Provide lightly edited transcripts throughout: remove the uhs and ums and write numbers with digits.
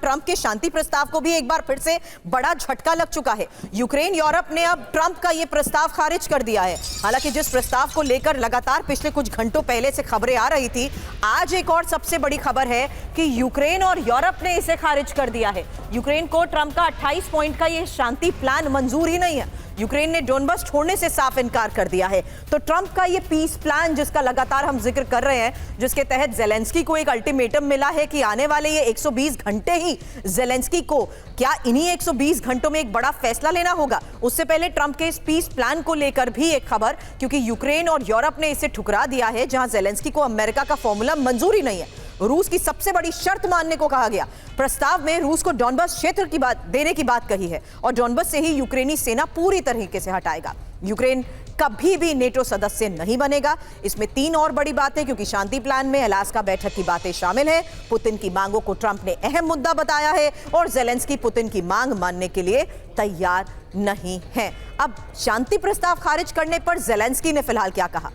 Trump के शांति प्रस्ताव को भी एक बार फिर से बड़ा झटका लग चुका है। यूक्रेन यूरोप ने अब ट्रंप का यह प्रस्ताव खारिज कर दिया है। हालांकि जिस प्रस्ताव को लेकर लगातार पिछले कुछ घंटों पहले से खबरें आ रही थी, आज एक और सबसे बड़ी खबर है कि यूक्रेन और यूरोप ने इसे खारिज कर दिया है। यूक्रेन को ट्रंप का 28 पॉइंट का यह शांति प्लान मंजूर ही नहीं है। यूक्रेन ने डोनबास छोड़ने से साफ इनकार कर दिया है। तो ट्रंप का ये पीस प्लान जिसका लगातार हम जिक्र कर रहे हैं, जिसके तहत जेलेंस्की को एक अल्टीमेटम मिला है कि आने वाले ये 120 घंटे ही जेलेंस्की को क्या इन्हीं 120 घंटों में एक बड़ा फैसला लेना होगा। उससे पहले ट्रंप के इस पीस प्लान को लेकर भी एक खबर, क्योंकि यूक्रेन और यूरोप ने इसे ठुकरा दिया है, जहां जेलेंस्की को अमेरिका का फॉर्मूला मंजूर ही नहीं है। रूस की सबसे बड़ी शर्त मानने को कहा गया। प्रस्ताव में रूस को डोनबास क्षेत्र की बात देने की बात कही है और डोनबास से ही यूक्रेनी सेना पूरी तरीके से हटाएगा। यूक्रेन कभी भी नेटो सदस्य नहीं बनेगा। इसमें 3 और बड़ी बातें, क्योंकि शांति प्लान में अलास्का बैठक की बातें शामिल हैं। पुतिन की मांगों को ट्रंप ने अहम मुद्दा बताया है और जेलेंस्की पुतिन की मांग मानने के लिए तैयार नहीं है। अब शांति प्रस्ताव खारिज करने पर जेलेंस्की ने फिलहाल क्या कहा,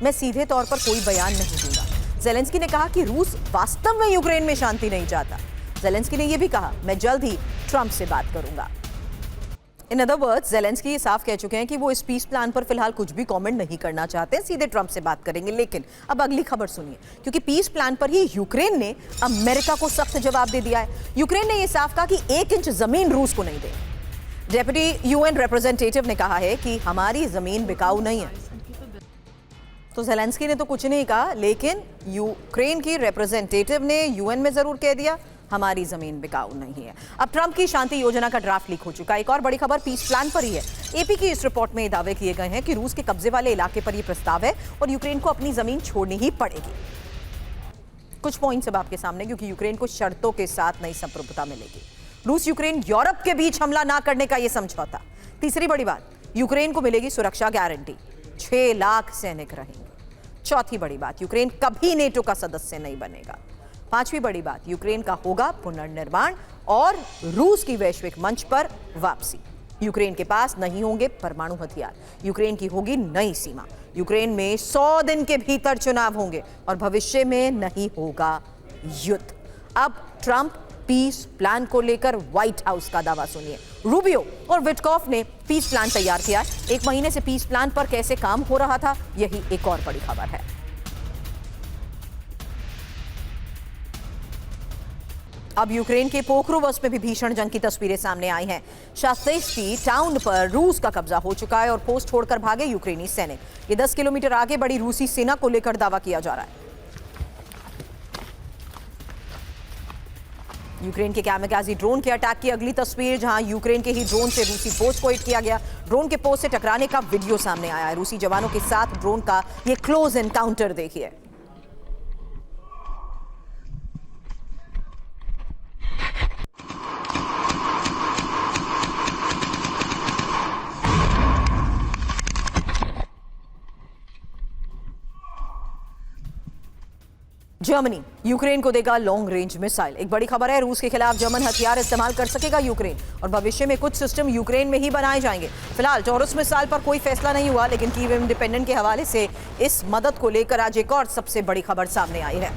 मैं सीधे तौर पर कोई बयान नहीं दूंगा। जेलेंस्की ने कहा कि रूस वास्तव में यूक्रेन में शांति नहीं चाहता। जेलेंस्की ने यह भी कहा, मैं जल्द ही ट्रंप से बात करूंगा। इन अदर वर्ड्स, जेलेंस्की ये साफ कह चुके हैं कि वो इस पीस प्लान पर फिलहाल कुछ भी कमेंट नहीं करना चाहते, सीधे ट्रंप से बात करेंगे। लेकिन अब अगली खबर सुनिए, क्योंकि पीस प्लान पर ही यूक्रेन ने अमेरिका को सख्त जवाब दे दिया है। यूक्रेन ने यह साफ कहा कि 1 इंच जमीन रूस को नहीं दे। डेप्यूटी यूएन रिप्रेजेंटेटिव ने कहा है कि हमारी जमीन बिकाऊ नहीं है। तो जेलेंस्की ने तो कुछ नहीं कहा, लेकिन यूक्रेन की रिप्रेजेंटेटिव ने यूएन में जरूर कह दिया हमारी जमीन बिकाऊ नहीं है। अब ट्रंप की शांति योजना का ड्राफ्ट लीक हो चुका है। एक और बड़ी खबर पीस प्लान पर ही है। एपी की इस रिपोर्ट में दावे किए गए हैं कि रूस के कब्जे वाले इलाके पर यह प्रस्ताव है और यूक्रेन को अपनी जमीन छोड़नी ही पड़ेगी। कुछ पॉइंट्स अब आपके सामने, क्योंकि यूक्रेन को शर्तों के साथ नई संप्रभुता मिलेगी। रूस यूक्रेन यूरोप के बीच हमला ना करने का यह समझौता। तीसरी बड़ी बात, यूक्रेन को मिलेगी सुरक्षा गारंटी, 6 लाख सैनिक रहेंगे। चौथी बड़ी बात, यूक्रेन कभी नेटो का सदस्य नहीं बनेगा। 5वीं बड़ी बात, यूक्रेन का होगा पुनर्निर्माण और रूस की वैश्विक मंच पर वापसी। यूक्रेन के पास नहीं होंगे परमाणु हथियार, यूक्रेन की होगी नई सीमा। यूक्रेन में 100 दिन के भीतर चुनाव होंगे और भविष्य में नहीं होगा युद्ध। अब ट्रंप पीस प्लान को लेकर व्हाइट हाउस का दावा सुनिए। रूबियो और विटकॉफ ने पीस प्लान तैयार किया। 1 महीने से पीस प्लान पर कैसे काम हो रहा था, यही एक और बड़ी खबर है। अब यूक्रेन के पोक्रोवस में भी भीषण जंग की तस्वीरें सामने आई हैं। शास्तेस्की टाउन पर रूस का कब्जा हो चुका है और पोस्ट छोड़कर भागे यूक्रेनी सैनिक। ये 10 किलोमीटर आगे बड़ी रूसी सेना को लेकर दावा किया जा रहा है। यूक्रेन के कैमकाजी ड्रोन के अटैक की अगली तस्वीर, जहां यूक्रेन के ही ड्रोन से रूसी पोस्ट को हिट किया गया। ड्रोन के पोस्ट से टकराने का वीडियो सामने आया है। रूसी जवानों के साथ ड्रोन का ये क्लोज एनकाउंटर देखिए। जर्मनी यूक्रेन को देगा लॉन्ग रेंज मिसाइल। एक बड़ी खबर है, रूस के खिलाफ जर्मन हथियार इस्तेमाल कर सकेगा यूक्रेन और भविष्य में कुछ सिस्टम यूक्रेन में ही बनाए जाएंगे। फिलहाल टॉरस मिसाइल पर कोई फैसला नहीं हुआ, लेकिन कीव इंडिपेंडेंट के हवाले से इस मदद को लेकर आज एक और सबसे बड़ी खबर सामने आई है।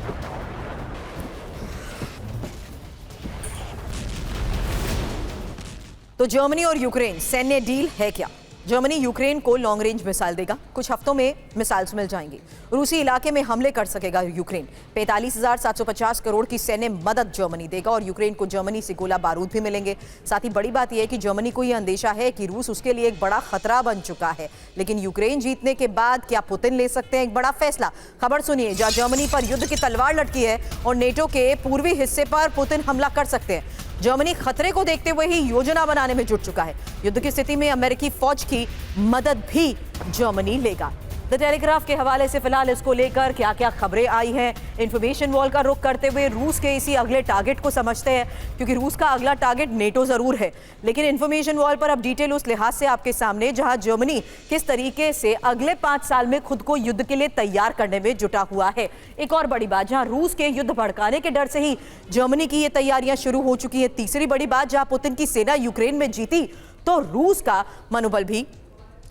तो जर्मनी और यूक्रेन सैन्य डील है क्या? जर्मनी यूक्रेन को लॉन्ग रेंज मिसाइल देगा। कुछ हफ्तों में मिसाइल्स मिल जाएंगी। रूसी इलाके में हमले कर सकेगा यूक्रेन। 45,750 करोड़ की सैन्य मदद जर्मनी देगा और यूक्रेन को जर्मनी से गोला बारूद भी मिलेंगे। साथ ही बड़ी बात यह है कि जर्मनी को यह अंदेशा है कि रूस उसके लिए एक बड़ा खतरा बन चुका है। लेकिन यूक्रेन जीतने के बाद क्या पुतिन ले सकते हैं एक बड़ा फैसला? खबर सुनिए, जहां जर्मनी पर युद्ध की तलवार लटकी है और नेटो के पूर्वी हिस्से पर पुतिन हमला कर सकते हैं। जर्मनी खतरे को देखते हुए ही योजना बनाने में जुट चुका है। युद्ध की स्थिति में अमेरिकी फौज की मदद भी जर्मनी लेगा। द टेलीग्राफ के हवाले से फिलहाल इसको लेकर क्या क्या खबरें आई हैं, इंफॉर्मेशन वॉल का रुख करते हुए रूस के इसी अगले टारगेट को समझते हैं, क्योंकि रूस का अगला टारगेट नेटो जरूर है, लेकिन इंफॉर्मेशन वॉल पर अब डिटेल उस लिहाज से आपके सामने जहां जर्मनी किस तरीके से अगले 5 साल में खुद को युद्ध के लिए तैयार करने में जुटा हुआ है। एक और बड़ी बात, जहां रूस के युद्ध भड़काने के डर से ही जर्मनी की ये तैयारियां शुरू हो चुकी है। तीसरी बड़ी बात, जहां पुतिन की सेना यूक्रेन में जीती तो रूस का मनोबल भी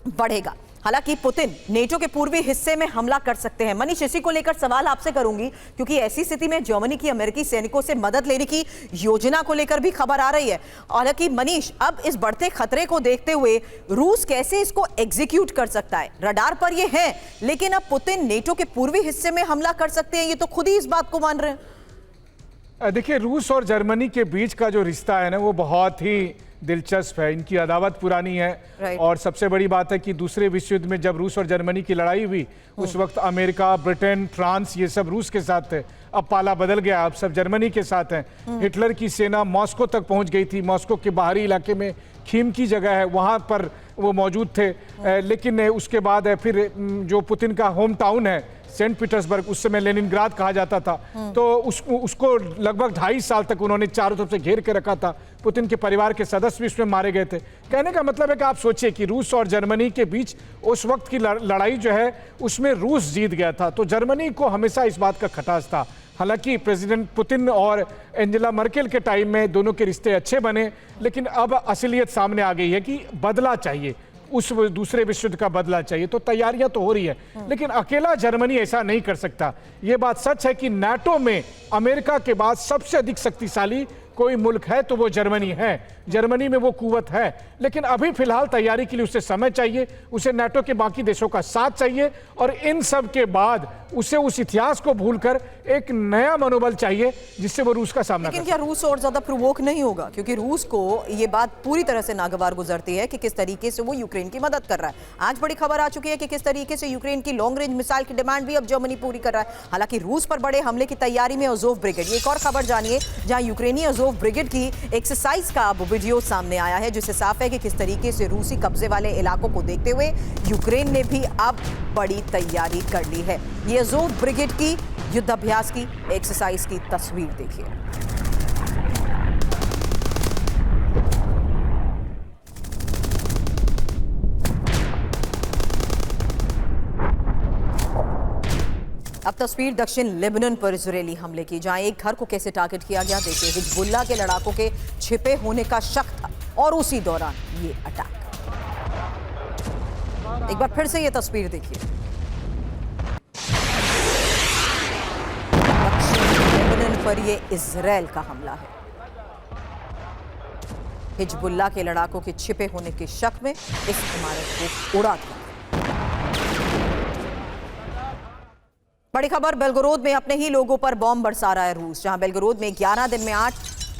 बढ़ेगा। हालांकि पुतिन नेटो के पूर्वी हिस्से में हमला कर सकते हैं। मनीष, इसी को लेकर सवाल आपसे करूंगी, क्योंकि ऐसी स्थिति में जर्मनी की अमेरिकी सैनिकों से मदद लेने की योजना को लेकर भी खबर आ रही है। हालांकि मनीष, अब इस बढ़ते खतरे को देखते हुए रूस कैसे इसको एग्जीक्यूट कर सकता है? रडार पर ये है, लेकिन अब पुतिन नेटो के पूर्वी हिस्से में हमला कर सकते हैं, ये तो खुद ही इस बात को मान रहे हैं। देखिए, रूस और जर्मनी के बीच का जो रिश्ता है ना, वो बहुत ही दिलचस्प है। इनकी अदावत पुरानी है और सबसे बड़ी बात है कि दूसरे विश्व युद्ध में जब रूस और जर्मनी की लड़ाई हुई, उस वक्त अमेरिका, ब्रिटेन, फ्रांस, ये सब रूस के साथ थे। अब पाला बदल गया, अब सब जर्मनी के साथ हैं। हिटलर की सेना मॉस्को तक पहुंच गई थी। मॉस्को के बाहरी इलाके में खीम की जगह है, वहां पर वो मौजूद थे। लेकिन उसके बाद फिर जो पुतिन का होम टाउन है सेंट पीटर्सबर्ग, उस समय लेनिनग्राद कहा जाता था, तो उसको लगभग 2.5 साल तक उन्होंने चारों तरफ से घेर के रखा था। पुतिन के परिवार के सदस्य भी उसमें मारे गए थे। कहने का मतलब है कि आप सोचिए कि रूस और जर्मनी के बीच उस वक्त की लड़ाई जो है, उसमें रूस जीत गया था। तो जर्मनी को हमेशा इस बात का खटास था। हालांकि प्रेसिडेंट पुतिन और एंजेला मर्केल के टाइम में दोनों के रिश्ते अच्छे बने, लेकिन अब असलियत सामने आ गई है कि बदला चाहिए, उस दूसरे विश्व युद्ध का बदला चाहिए। तो तैयारियां तो हो रही है, लेकिन अकेला जर्मनी ऐसा नहीं कर सकता। यह बात सच है कि नाटो में अमेरिका के बाद सबसे अधिक शक्तिशाली कोई मुल्क है तो वो जर्मनी है। जर्मनी में वो कुवत है, लेकिन अभी फिलहाल तैयारी के लिए उसे समय चाहिए, उसे नाटो के बाकी देशों का साथ चाहिए, और इन सब के बाद उसे उस इतिहास को भूलकर एक नया मनोबल चाहिए जिससे वो रूस का सामना करे। लेकिन क्या रूस और ज्यादा प्रोवोक नहीं होगा? क्योंकि रूस को ये बात पूरी तरह से नागवार गुजरती है कि किस तरीके से वो यूक्रेन की मदद कर रहा है। आज बड़ी खबर आ चुकी है कि किस तरीके से यूक्रेन की लॉन्ग रेंज मिसाइल की डिमांड भी अब जर्मनी पूरी कर रहा है। हालांकि रूस पर बड़े हमले की तैयारी में अज़ोव ब्रिगेड, एक और खबर जानिए जहां यूक्रेनी अज़ोव ब्रिगेड की एक्सरसाइज का अब वीडियो सामने आया है, जिससे साफ है कि किस तरीके से रूसी कब्जे वाले इलाकों को देखते हुए यूक्रेन ने भी अब बड़ी तैयारी कर ली है। ये अज़ोव ब्रिगेड की युद्धाभ्यास की एक्सरसाइज की तस्वीर देखिए। अब तस्वीर दक्षिण लेबनान पर इजरायली हमले की, जहां एक घर को कैसे टारगेट किया गया देखिए। हिजबुल्लाह के लड़ाकों के छिपे होने का शक था और उसी दौरान ये अटैक। एक बार फिर से ये तस्वीर देखिए। दक्षिण लेबनान पर ये इजरायल का हमला है। हिजबुल्लाह के लड़ाकों के छिपे होने के शक में इस इमारत को उड़ा दिया। बड़ी खबर, बेलगोरोद में अपने ही लोगों पर बॉम्ब बरसा रहा है रूस, जहां बेलगोरोद में 11 दिन में 8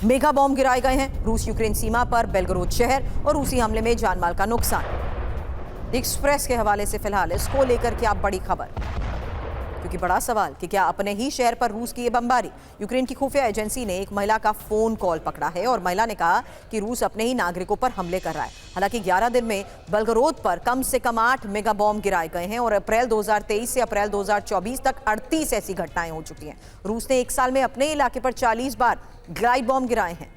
मेगा बॉम्ब गिराए गए हैं। रूस यूक्रेन सीमा पर बेलगोरोद शहर और रूसी हमले में जानमाल का नुकसान। एक्सप्रेस के हवाले से फिलहाल इसको लेकर क्या बड़ी खबर, क्योंकि बड़ा सवाल कि क्या अपने ही शहर पर रूस की ये बमबारी। यूक्रेन की खुफिया एजेंसी ने एक महिला का फोन कॉल पकड़ा है और महिला ने कहा कि रूस अपने ही नागरिकों पर हमले कर रहा है। हालांकि 11 दिन में बेलगोरोद पर कम से कम 8 मेगा बॉम्ब गिराए गए हैं और अप्रैल 2023 से अप्रैल 2024 तक 38 ऐसी घटनाएं हो चुकी हैं। रूस ने एक साल में अपने इलाके पर 40 बार ग्लाइड बॉम्ब गिराए हैं।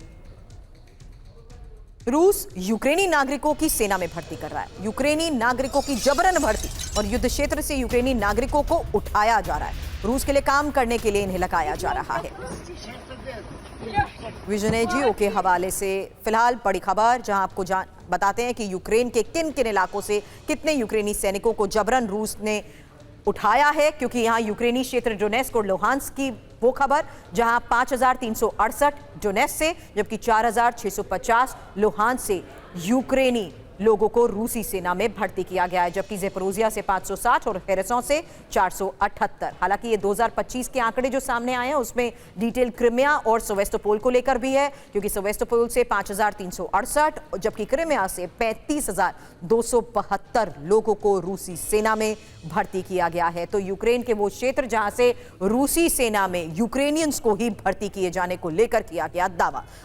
रूस यूक्रेनी नागरिकों की सेना में भर्ती कर रहा है, यूक्रेनी नागरिकों की जबरन भर्ती, और युद्ध क्षेत्र से यूक्रेनी नागरिकों को उठाया जा रहा है। रूस के लिए काम करने के लिए इन्हें लगाया जा रहा है। विजन एजीओ के हवाले से फिलहाल बड़ी खबर, जहां आपको बताते हैं कि यूक्रेन के किन किन इलाकों से कितने यूक्रेनी सैनिकों को जबरन रूस ने उठाया है, क्योंकि यहां यूक्रेनी क्षेत्र डोनेस्क और लुहांस्क की वो खबर, जहां 5368 डोनेस्क से जबकि 4650 लुहांस्क से यूक्रेनी लोगों को रूसी सेना में भर्ती किया गया है, जबकि ज़ेपोरोजिया से 560 और हेरेसों से 478। हालांकि ये 2025 के आंकड़े जो सामने आए हैं उसमें डिटेल क्रिमिया और सेवास्तोपोल को लेकर भी है, क्योंकि सेवास्तोपोल से 5368 जबकि क्रिमिया से 35272 लोगों को रूसी सेना में भर्ती किया गया है। तो यूक्रेन के वो क्षेत्र जहां से रूसी सेना में यूक्रेनियंस को ही भर्ती किए जाने को लेकर किया गया दावा।